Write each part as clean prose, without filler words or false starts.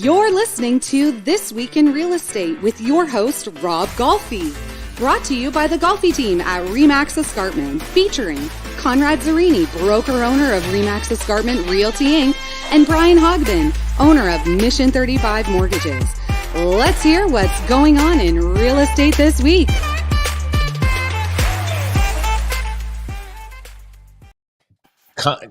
You're listening to This Week in Real Estate with your host, Rob Golfi. Brought to you by the Golfi Team at RE/MAX Escarpment, featuring Conrad Zurini, broker-owner of RE/MAX Escarpment Realty Inc., and Brian Hogben, owner of Mission 35 Mortgages. Let's hear what's going on in real estate this week.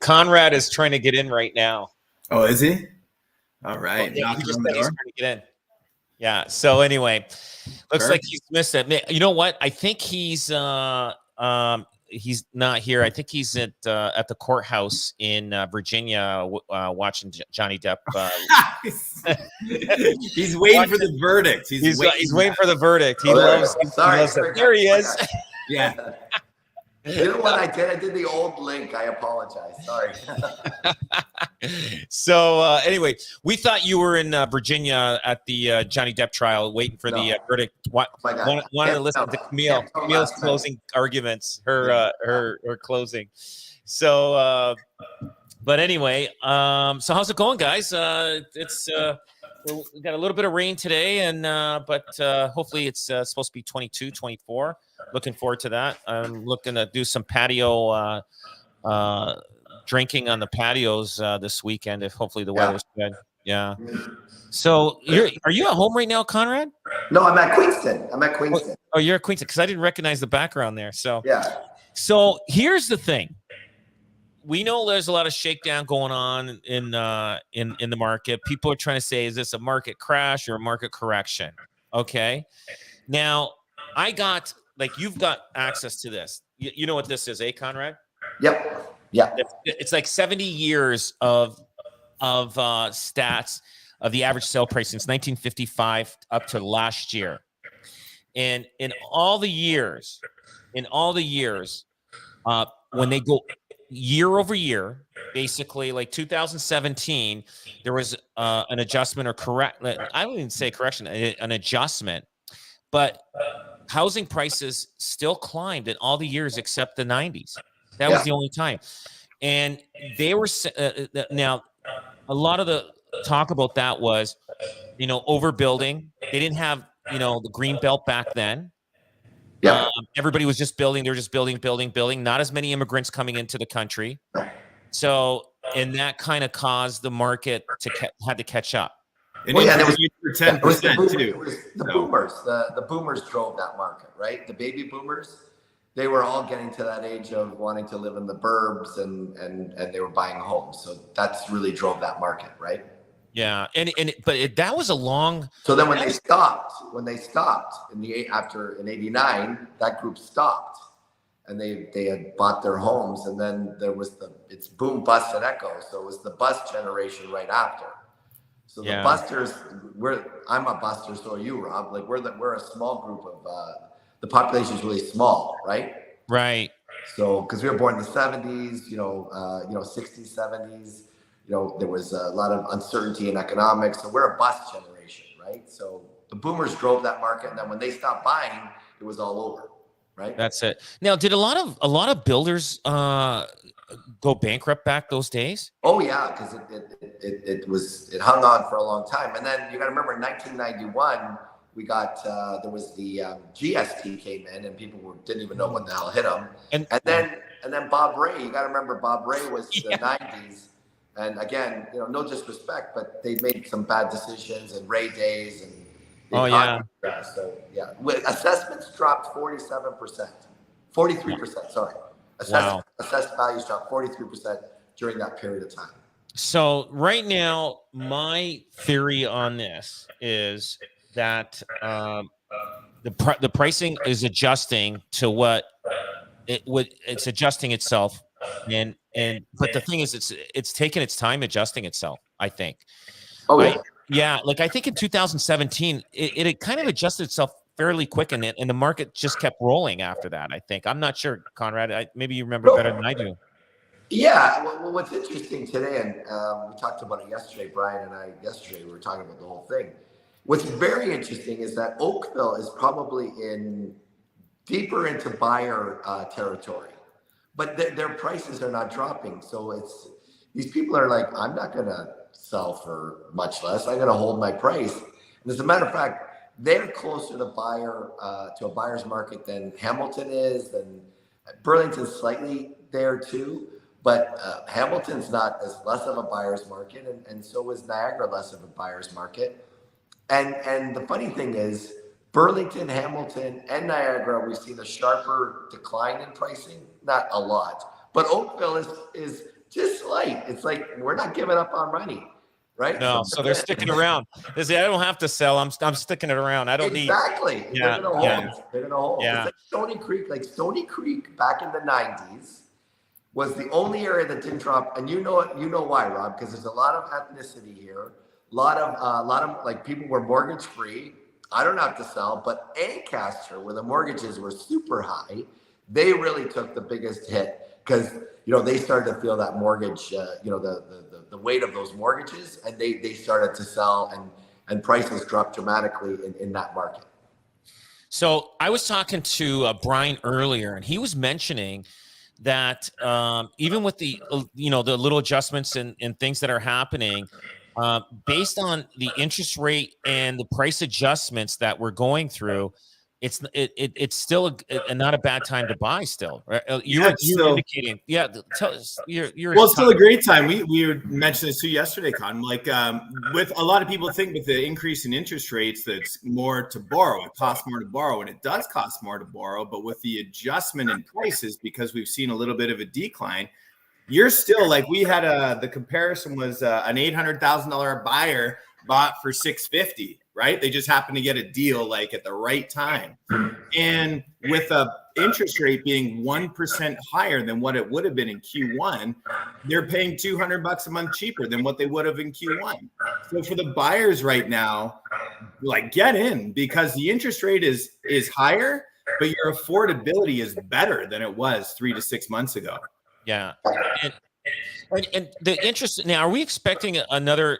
Conrad is trying to get in right now. Oh, is he? All right. Well, he just said he's trying to get in. Yeah. So anyway, looks like he's missed it. You know what? I think he's not here. I think he's at the courthouse in Virginia watching Johnny Depp. He's waiting for the verdict. He's waiting for the verdict. He loves it. There he is. Yeah. You know what I did? I did the old link. I apologize. Sorry. So anyway, we thought you were in Virginia at the Johnny Depp trial, waiting for the verdict. Wanted to listen to Camille's closing arguments, her closing. So, but anyway, so how's it going, guys? It's we got a little bit of rain today, and but hopefully it's supposed to be 22, 24. Looking forward to that. I'm looking to do some patio drinking on the patios this weekend, if hopefully the weather's good. Yeah. So are you at home right now, Conrad? No, I'm at Queenston. Oh, you're at Queenston, because I didn't recognize the background there. So yeah. So here's the thing. We know there's a lot of shakedown going on in the market. People are trying to say, is this a market crash or a market correction? Okay. Now, you've got access to this. You know what this is, Conrad? Yep. Yeah. It's like 70 years of stats of the average sale price since 1955 up to last year. And in all the years, when they go year over year, basically like 2017, there was an adjustment or I don't even say correction, an adjustment, but housing prices still climbed in all the years except the 90s. That was the only time. And they were now a lot of the talk about that was, overbuilding. They didn't have, the green belt back then. Yeah. Everybody was just building. They were just building. Not as many immigrants coming into the country. So, and that kind of caused the market had to catch up. And there was 10% too. Boomers. The boomers drove that market, right? The baby boomers, they were all getting to that age of wanting to live in the burbs, and they were buying homes. So that's really drove that market, right? Yeah, that was a long. So then when they stopped in '89, that group stopped, and they had bought their homes, and then there was it's boom, bust, and echo. So it was the bust generation right after. So the busters, I'm a buster, so are you, Rob. Like we're a small group of the population is really small, right? Right. So because we were born in the '70s, 60s, '70s. There was a lot of uncertainty in economics. So we're a bust generation, right? So the boomers drove that market, and then when they stopped buying, it was all over, right? That's it. Now, did a lot of builders go bankrupt back those days? Oh yeah, because it hung on for a long time, and then you got to remember in 1991 we got there was the GST came in, and people didn't even know what the hell hit them, and then Bob Ray. You got to remember Bob Ray was the '90s. And again, no disrespect, but they made some bad decisions and Ray days and so assessments dropped 47%, 43%. Sorry, assessed values dropped 43% during that period of time. So right now, my theory on this is that the pricing is adjusting to what it's adjusting itself. But the thing is, it's taken its time adjusting itself, I think. Oh yeah. I think in 2017 it kind of adjusted itself fairly quick, and the market just kept rolling after that. I think. I'm not sure, Conrad. Maybe you remember better than I do. Yeah. Well, what's interesting today, and we talked about it yesterday, Brian and I. Yesterday, we were talking about the whole thing. What's very interesting is that Oakville is probably deeper into buyer territory. But their prices are not dropping, so these people are like, I'm not going to sell for much less. I'm going to hold my price. And as a matter of fact, they're closer to a buyer's market than Hamilton is, than Burlington's slightly there too. But Hamilton's not as less of a buyer's market, and so is Niagara less of a buyer's market. And the funny thing is, Burlington, Hamilton, and Niagara, we've seen a sharper decline in pricing. Not a lot, but Oakville is just slight. It's like we're not giving up on money, right? No, so they're sticking around. They say, I don't have to sell. I'm sticking it around. I don't need. Exactly. Yeah, they're gonna hold. They're gonna hold. Yeah. It's like Stony Creek. Like Stony Creek back in the 90s was the only area that didn't drop. And you know it. You know why, Rob? Because there's a lot of ethnicity here. A lot of like people were mortgage free. I don't have to sell, but Ancaster, where the mortgages were super high, they really took the biggest hit because they started to feel that mortgage, the weight of those mortgages, and they started to sell, and prices dropped dramatically in that market. So I was talking to Brian earlier, and he was mentioning that even with the the little adjustments and things that are happening. Based on the interest rate and the price adjustments that we're going through, it's still not a bad time to buy. Still, right? You're indicating, Tell us, it's still a great time. We mentioned this too yesterday, Con. Like with a lot of people think with the increase in interest rates, that's more to borrow. It costs more to borrow, and it does cost more to borrow. But with the adjustment in prices, because we've seen a little bit of a decline. You're still like we had the comparison was an $800,000 buyer bought for $650, right? They just happened to get a deal like at the right time. And with a interest rate being 1% higher than what it would have been in Q1, they're paying $200 a month cheaper than what they would have in Q1. So for the buyers right now, like get in because the interest rate is higher, but your affordability is better than it was 3 to 6 months ago. Yeah. And the interest now, are we expecting another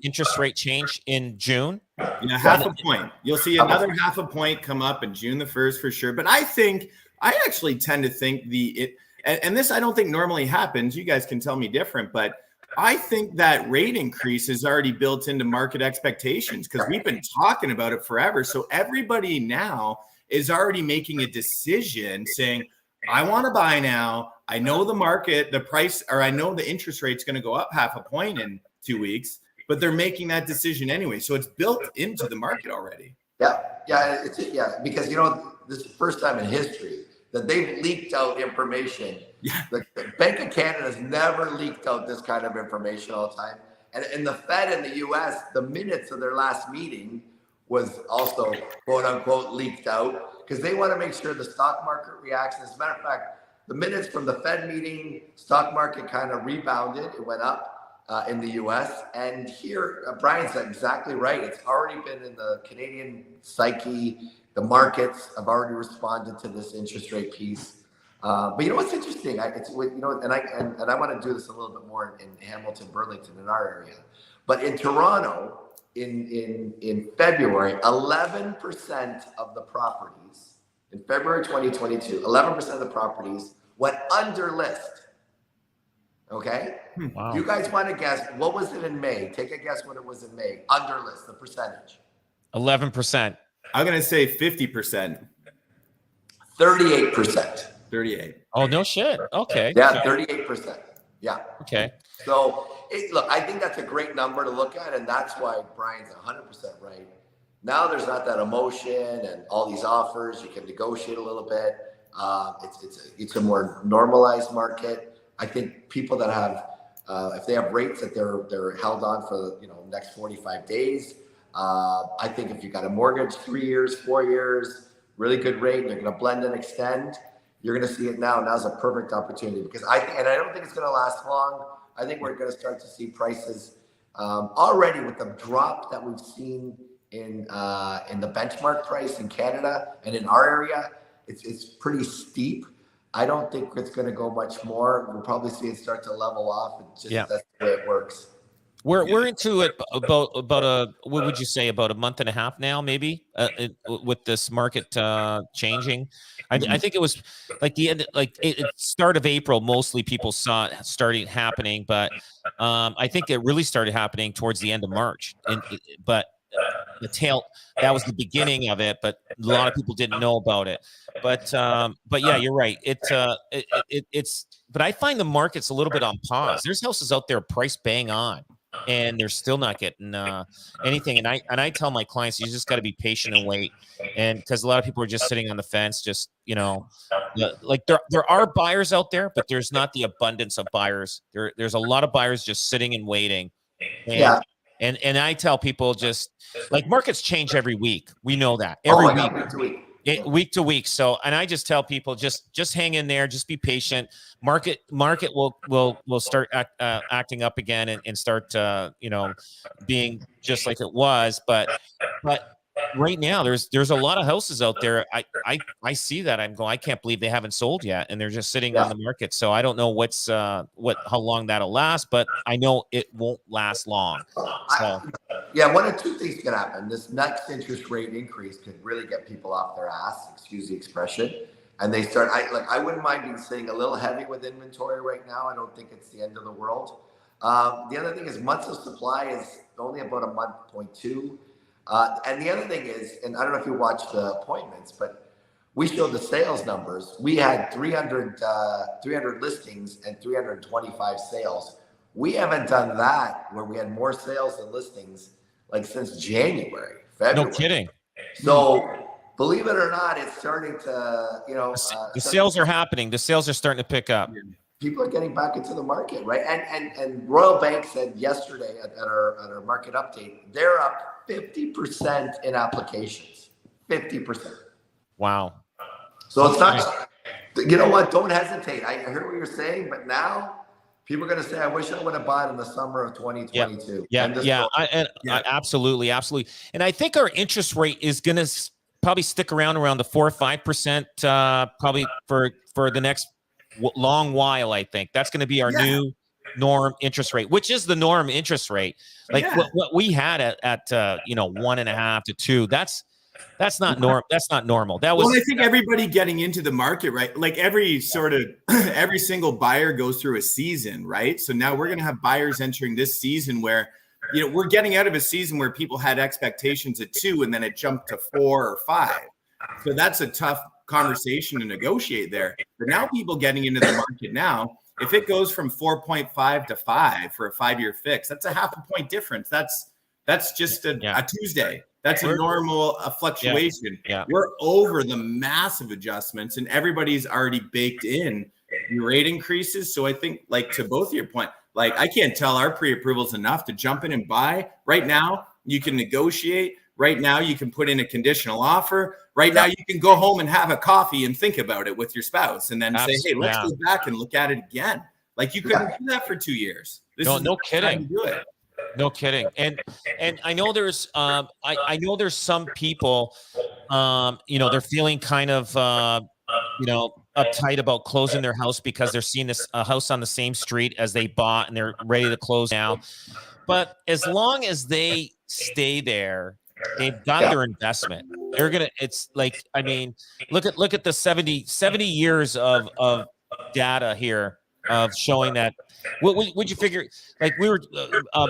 interest rate change in June? Half a point. You'll see another half a point come up in June the 1st for sure. But I actually tend to think and this I don't think normally happens. You guys can tell me different, but I think that rate increase is already built into market expectations because we've been talking about it forever. So everybody now is already making a decision saying, I want to buy now. I know the market, the price, or I know the interest rate's going to go up half a point in 2 weeks, but they're making that decision anyway. So it's built into the market already. Yeah, because this is the first time in history that they've leaked out information. Yeah. The Bank of Canada has never leaked out this kind of information all the time. And the Fed in the US, the minutes of their last meeting was also quote unquote leaked out because they want to make sure the stock market reacts. As a matter of fact, the minutes from the Fed meeting, stock market kind of rebounded. It went up in the US. And here, Brian's exactly right. It's already been in the Canadian psyche. The markets have already responded to this interest rate piece. But what's interesting? I want to do this a little bit more in Hamilton, Burlington, in our area. But in Toronto, in February, 11% of the properties in February 2022, 11% of the properties went under list. Okay. Wow. You guys want to guess what was it in May? Take a guess what it was in May. Under list, the percentage. 11%. I'm gonna say 50%. 38%. 38. Oh no shit. Okay. Yeah, 38%. Yeah. Okay. So look, I think that's a great number to look at, and that's why Brian's 100% right. Now there's not that emotion and all these offers. You can negotiate a little bit. It's a more normalized market. I think people that have, if they have rates that they're held on for next 45 days. I think if you got a mortgage 3 years, 4 years, really good rate, and you're going to blend and extend, you're going to see it now. Now's a perfect opportunity because I don't think it's going to last long. I think we're going to start to see prices already with the drop that we've seen in the benchmark price in Canada and in our area. It's pretty steep. I don't think it's going to go much more. We'll probably see it start to level off. That's the way it works. We're into it about what would you say, about a month and a half now, maybe, with this market changing. I think it was like the end, like start of April. Mostly people saw it starting happening, but I think it really started happening towards the end of March. But the tail, that was the beginning of it, but a lot of people didn't know about it. But yeah, you're right. It's. But I find the market's a little bit on pause. There's houses out there priced bang on, and they're still not getting anything. And I tell my clients, you just got to be patient and wait. And because a lot of people are just sitting on the fence, just like there are buyers out there, but there's not the abundance of buyers. There's a lot of buyers just sitting and waiting. And I tell people, just like, markets change every week. We know that every week. Week to week. So, and I just tell people, just hang in there, just be patient. Market will start acting up again and start being just like it was. But right now there's a lot of houses out there. I see that. I'm going, I can't believe they haven't sold yet, and they're just sitting on the market. So I don't know how long that'll last, but I know it won't last long. So one of two things can happen. This next interest rate increase could really get people off their ass, excuse the expression, and they start. I wouldn't mind being sitting a little heavy with inventory right now. I don't think it's the end of the world. The other thing is, months of supply is only about a month, 0.2. And the other thing is, and I don't know if you watched the appointments, but we showed the sales numbers. We had 300 listings and 325 sales. We haven't done that where we had more sales than listings like since January, February. No kidding. So believe it or not, it's starting to, the sales are happening. The sales are starting to pick up. People are getting back into the market, right? And Royal Bank said yesterday at our market update, they're up 50% in applications. 50%. Wow. So it's not, you know what? Don't hesitate. I heard what you're saying, but now people are going to say, I wish I would have bought in the summer of 2022. Absolutely. And I think our interest rate is going to probably stick around the 4 or 5%, probably for the next long while. I think that's going to be our new norm interest rate, which is the norm interest rate. Like what we had at 1.5 to 2. That's not normal. That's not normal. That was. Well, I think everybody getting into the market, right? Like every single buyer goes through a season, right? So now we're going to have buyers entering this season where, we're getting out of a season where people had expectations at 2 and then it jumped to 4 or 5. So that's a tough conversation to negotiate there. But now people getting into the market now, if it goes from 4.5 to 5 for a 5-year fix, that's a half a point difference. That's just a Tuesday. That's a normal fluctuation. We're over the massive adjustments, and everybody's already baked in the rate increases. So I think, like, to both of your point, like, I can't tell our pre-approvals enough to jump in and buy. Right now, you can negotiate. Right now, you can put in a conditional offer. Right now, you can go home and have a coffee and think about it with your spouse, and then say, "Hey, let's go back and look at it again." Like, you couldn't do that for 2 years. No kidding. Do it. No kidding. And I know there's I know there's some people they're feeling kind of uptight about closing their house because they're seeing a house on the same street as they bought and they're ready to close now. But as long as they stay there, they've got their investment. They're gonna. It's like, I mean, look at the 70 years of data here of showing that. Would you figure, like, we were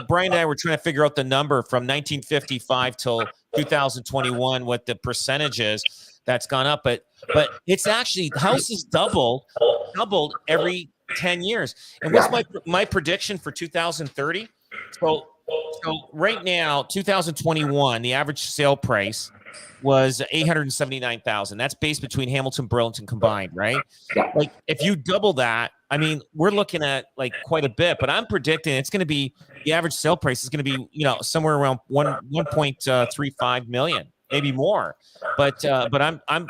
Brian and I were trying to figure out the number from 1955 till 2021, what the percentage is that's gone up, but it's actually, houses doubled every 10 years. And what's my prediction for 2030? So right now, 2021, the average sale price was $879,000. That's based between Hamilton, Burlington combined, right? Like, if you double that, I mean, we're looking at like quite a bit. But I'm predicting it's going to be, the average sale price is going to be, somewhere around 1.35 million, maybe more. But I'm going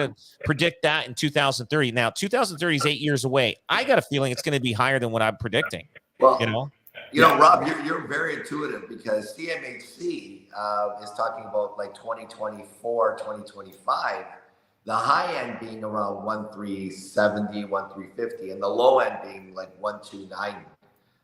to predict that in 2030. Now, 2030 is 8 years away. I got a feeling it's going to be higher than what I'm predicting. Well, Rob, you're very intuitive, because CMHC is talking about like 2024, 2025, the high end being around 1,370, 1,350, and the low end being like 1,290.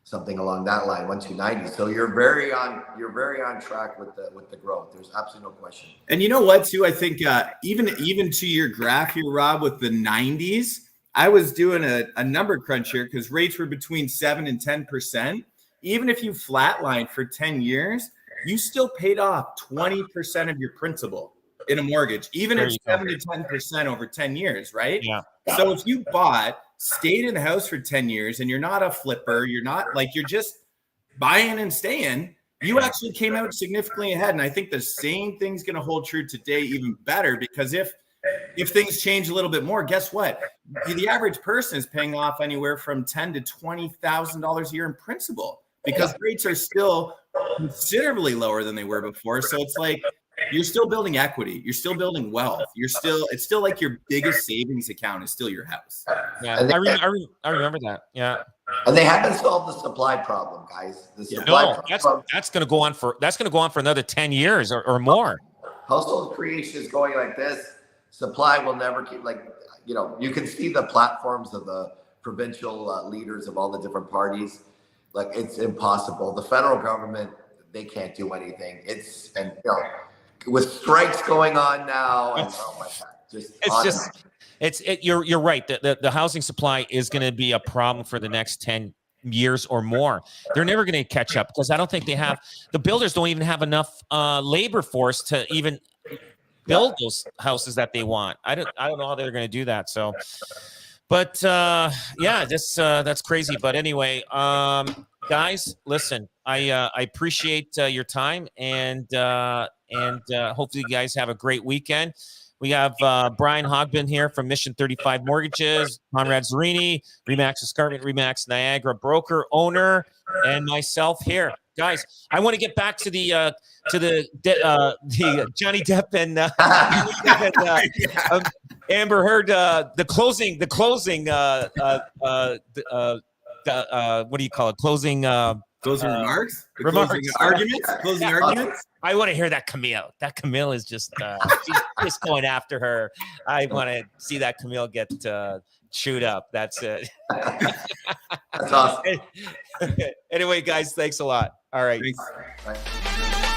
something along that line, 1,290. So you're very on track with the growth. There's absolutely no question. And you know what, too? I think even to your graph here, Rob, with the 90s, I was doing a number crunch here because rates were between 7 and 10%. Even if you flatline for 10 years, you still paid off 20% of your principal in a mortgage, even at 7 to 10% over 10 years, right? Yeah. So if you stayed in the house for 10 years and you're not a flipper, you're not like, you're just buying and staying, you actually came out significantly ahead. And I think the same thing's going to hold true today, even better, because if things change a little bit more, guess what? The average person is paying off anywhere from $10,000 to $20,000 a year in principal because rates are still considerably lower than they were before. So it's like, you're still building equity. You're still building wealth. It's still like your biggest savings account is still your house. Yeah, I remember that. Yeah. And they haven't solved the supply problem, guys. The supply problem, that's going to go on for another 10 years or more. Household creation is going like this. Supply will never keep, you can see the platforms of the provincial leaders of all the different parties. Like, it's impossible. The federal government, they can't do anything. With strikes going on now, and oh my God, you're right. The housing supply is going to be a problem for the next 10 years or more. They're never going to catch up because I don't think the builders don't even have enough labor force to even build those houses that they want. I don't know how they're going to do that. So, but that's crazy. But anyway, guys, listen, I appreciate your time and hopefully you guys have a great weekend. We have Brian Hogben here from Mission 35 Mortgages, Conrad Zurini, RE/MAX Escarpment, RE/MAX Niagara broker owner, and myself here. Guys, I want to get back to the Johnny Depp and Amber Heard, the closing. What do you call it? Closing remarks? Closing arguments? Closing arguments? I want to hear that Camille. That Camille is just she's just going after her. I want to see that Camille get chewed up. That's it. That's awesome. Anyway, guys, thanks a lot. All right. Thanks.